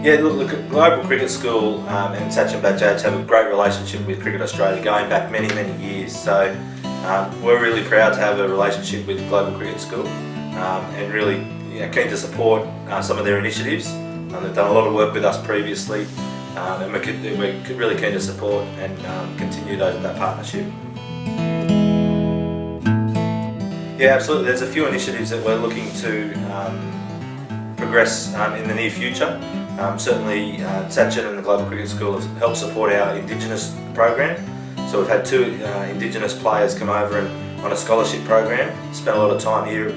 Yeah, look, the Global Cricket School and Sachin Bajaj have a great relationship with Cricket Australia going back many, many years. So we're really proud to have a relationship with Global Cricket School and really keen to support some of their initiatives. They've done a lot of work with us previously and we're really keen to support and continue that partnership. Yeah, absolutely. There's a few initiatives that we're looking to progress in the near future. Certainly Sachin and the Global Cricket School have helped support our Indigenous program. So we've had two Indigenous players come over and on a scholarship program, spent a lot of time here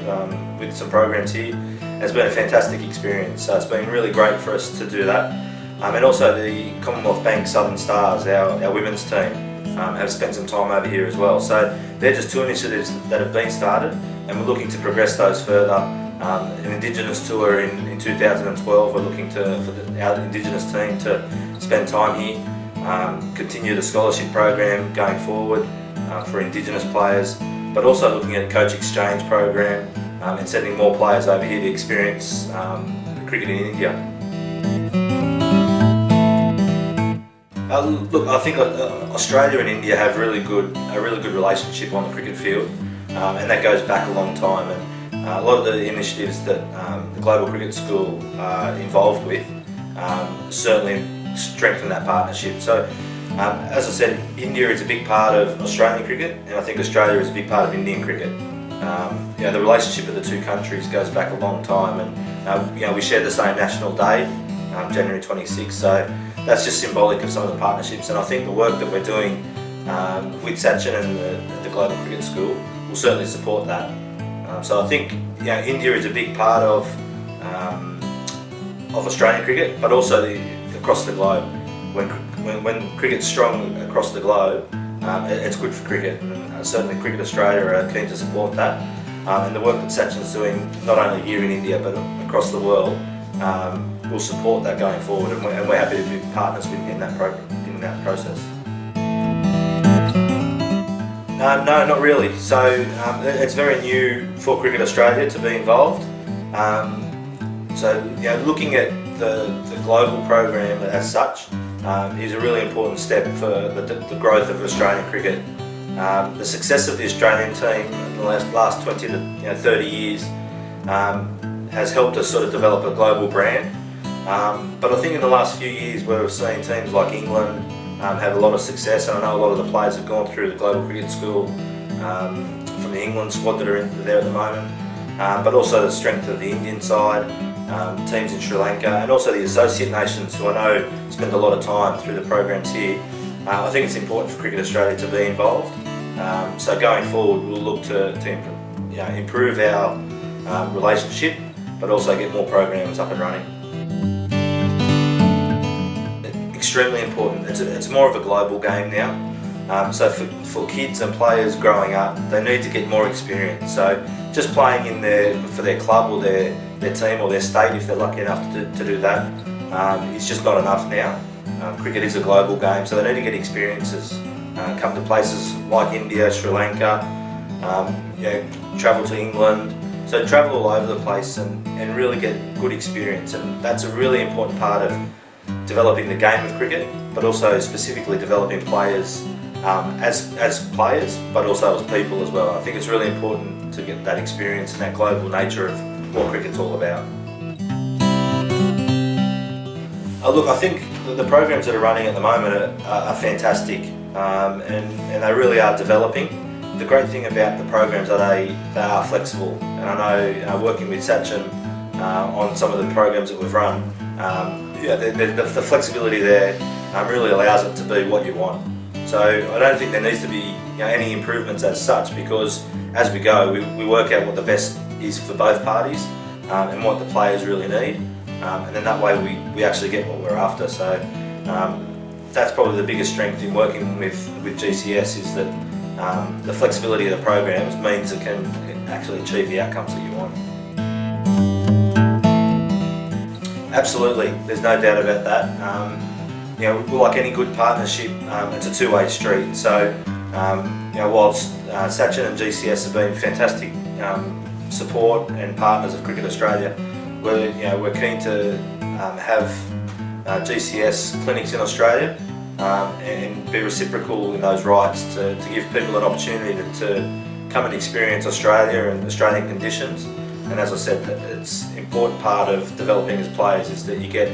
with some programs here. It's been a fantastic experience, so it's been really great for us to do that. And also the Commonwealth Bank Southern Stars, our women's team, have spent some time over here as well. So they're just two initiatives that have been started and we're looking to progress those further. An Indigenous tour in 2012, we're looking for our Indigenous team to spend time here, continue the scholarship program going forward for Indigenous players, but also looking at a coach exchange program and sending more players over here to experience cricket in India. Look, I think Australia and India have a really good relationship on the cricket field, and that goes back a long time. And a lot of the initiatives that the Global Cricket School are involved with certainly strengthen that partnership. So, as I said, India is a big part of Australian cricket, and I think Australia is a big part of Indian cricket. The relationship of the two countries goes back a long time, and we share the same national day, January 26th. So that's just symbolic of some of the partnerships, and I think the work that we're doing with Sachin and the Global Cricket School will certainly support that. So I think India is a big part of Australian cricket, but also across the globe. When cricket's strong across the globe, it's good for cricket, and certainly Cricket Australia are keen to support that. And the work that Sachin's doing, not only here in India but across the world, will support that going forward, and we're happy to be partners with in that process. No, not really. So it's very new for Cricket Australia to be involved. Looking at the global program as such is a really important step for the growth of Australian cricket. The success of the Australian team in the last 20 to 30 years has helped us sort of develop a global brand. But I think in the last few years we've seen teams like England have a lot of success, and I know a lot of the players have gone through the Global Cricket School from the England squad that are there at the moment, but also the strength of the Indian side, teams in Sri Lanka, and also the associate nations who I know spend a lot of time through the programs here. I think it's important for Cricket Australia to be involved. So going forward we'll look to improve our relationship, but also get more programs up and running. Extremely important. It's more of a global game now. So for kids and players growing up, they need to get more experience. So just playing for their club or their team or their state, if they're lucky enough to do that, it's just not enough now. Cricket is a global game, so they need to get experiences. Come to places like India, Sri Lanka, travel to England. So travel all over the place and really get good experience, and that's a really important part of developing the game of cricket, but also specifically developing players as players, but also as people as well. I think it's really important to get that experience and that global nature of what cricket's all about. Look, I think the programs that are running at the moment are fantastic, and they really are developing. The great thing about the programs are they are flexible, and I know working with Sachin on some of the programs that we've run, the flexibility there really allows it to be what you want. So I don't think there needs to be any improvements as such, because as we go we work out what the best is for both parties and what the players really need, and then that way we actually get what we're after. So that's probably the biggest strength in working with GCS, is that the flexibility of the programs means it can actually achieve the outcomes that you want. Absolutely, there's no doubt about that. Like any good partnership, it's a two-way street. So, whilst Sachin and GCS have been fantastic support and partners of Cricket Australia, we're keen to have GCS clinics in Australia and be reciprocal in those rights to give people an opportunity to come and experience Australia and Australian conditions. And as I said, it's an important part of developing as players is that you get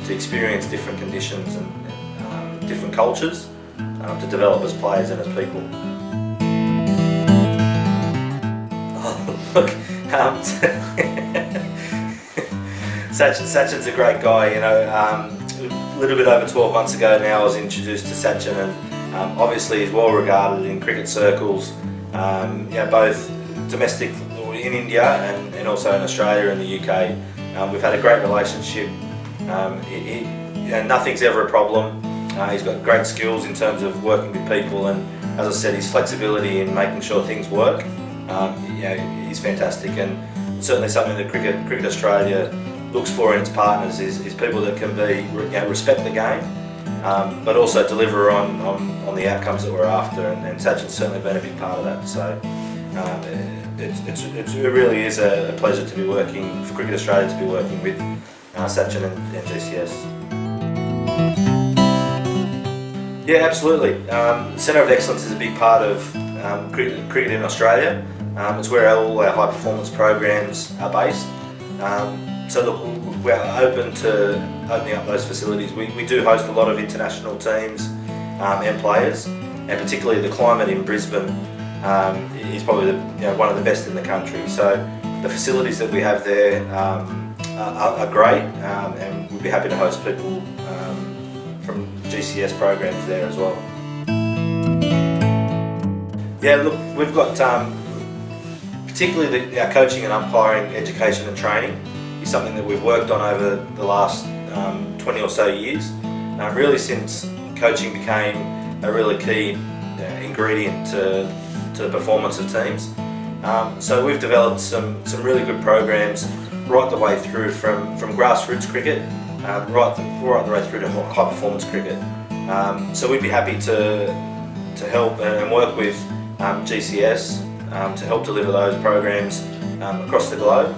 to experience different conditions and different cultures to develop as players and as people. Oh, look, Sachin's a great guy, you know. A little bit over 12 months ago now I was introduced to Sachin, and obviously he's well regarded in cricket circles, both domestic in India and also in Australia and the UK. We've had a great relationship. Nothing's ever a problem. He's got great skills in terms of working with people, and as I said, his flexibility in making sure things work, he's fantastic, and certainly something that Cricket Australia looks for in its partners is people that can respect the game, but also deliver on the outcomes that we're after, and Sachin's certainly been a big part of that. So it really is a pleasure to be working for Cricket Australia, to be working with Sachin and GCS. Yeah, absolutely. The Centre of Excellence is a big part of cricket in Australia. It's where all our high performance programs are based. So look, we're open to opening up those facilities. We do host a lot of international teams and players, and particularly the climate in Brisbane is probably one of the best in the country. So the facilities that we have there are great, and we'd be happy to host people from GCS programs there as well. Yeah, look, we've got particularly our coaching and umpiring education and training is something that we've worked on over the last 20 or so years, really since coaching became a really key ingredient to the performance of teams. So we've developed some really good programs right the way through from grassroots cricket right the way through to high performance cricket. So we'd be happy to help and work with GCS to help deliver those programs across the globe,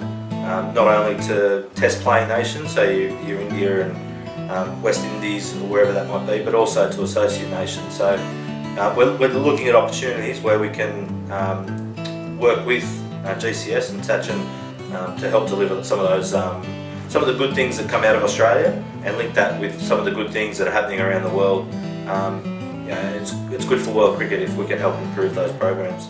not only to test playing nations, so your India and West Indies or wherever that might be, but also to associate nations. So we're looking at opportunities where we can work with GCS and Sachin to help deliver some of those some of the good things that come out of Australia and link that with some of the good things that are happening around the world. It's good for world cricket if we can help improve those programs.